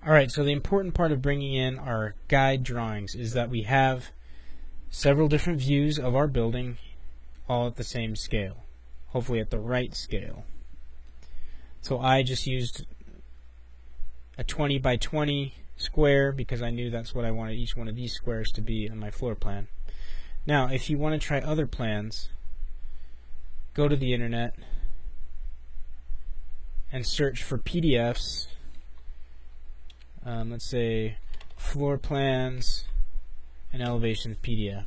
Alright, so the important part of bringing in our guide drawings is that we have several different views of our building all at the same scale, hopefully at the right scale. So I just used a 20 by 20 square because I knew that's what I wanted each one of these squares to be on my floor plan. Now if you want to try other plans, go to the internet and search for PDFs. Let's say floor plans and elevations PDF.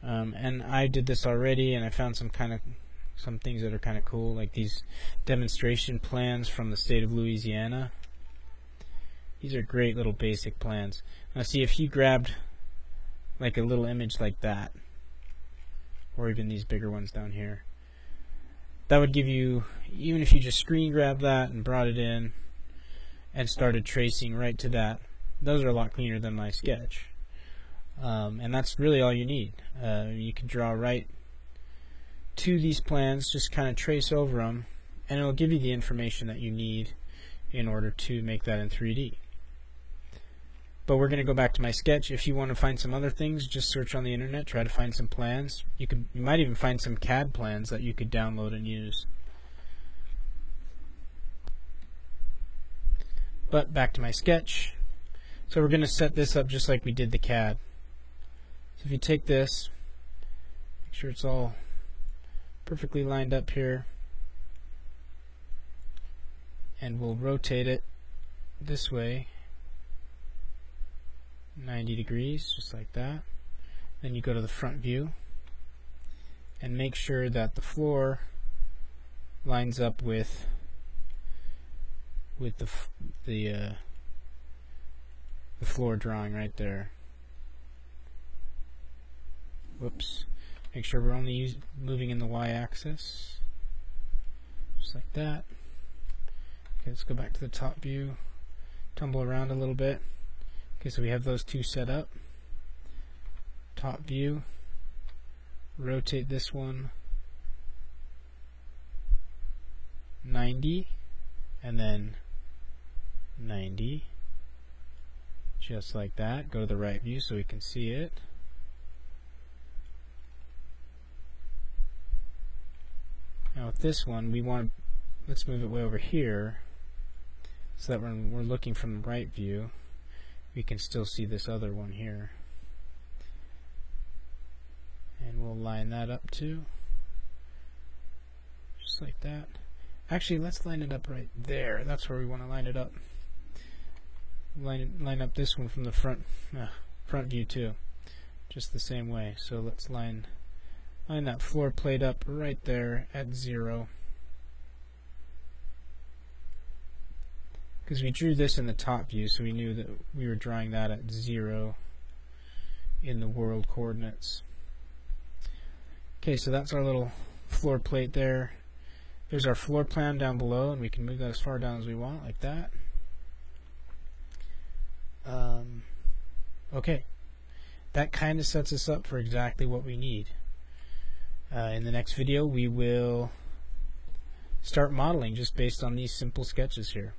And I did this already, and I found some things that are kind of cool, like these demonstration plans from the state of Louisiana. These are great little basic plans. Now see, if you grabbed like a little image like that, or even these bigger ones down here, that would give you, even if you just screen grabbed that and brought it in and started tracing right to that, those are a lot cleaner than my sketch. And that's really all you need. You can draw right to these plans, just kind of trace over them, and it'll give you the information that you need in order to make that in 3D. But we're going to go back to my sketch. If you want to find some other things, just search on the internet, try to find some plans. You might even find some CAD plans that you could download and use. But back to my sketch. So we're going to set this up just like we did the CAD. So if you take this, make sure it's all perfectly lined up here, and we'll rotate it this way 90 degrees, just like that. Then you go to the front view and make sure that the floor lines up with the floor drawing right there. Whoops. Make sure we're only moving in the y-axis, just like that. Okay, let's go back to the top view, tumble around a little bit. Okay, so we have those two set up. Top view, rotate this one 90, and then 90, just like that. Go to the right view so we can see it. Now with this one, let's move it way over here so that when we're looking from the right view, we can still see this other one here. And we'll line that up too, just like that. Actually, let's line it up right there. That's where we want to line it up. Line up this one from the front view too, just the same way. So let's line that floor plate up right there at 0. Because we drew this in the top view, so we knew that we were drawing that at 0 in the world coordinates. Okay, so that's our little floor plate there. There's our floor plan down below, and we can move that as far down as we want, like that. Okay, that kind of sets us up for exactly what we need. In the next video, we will start modeling just based on these simple sketches here.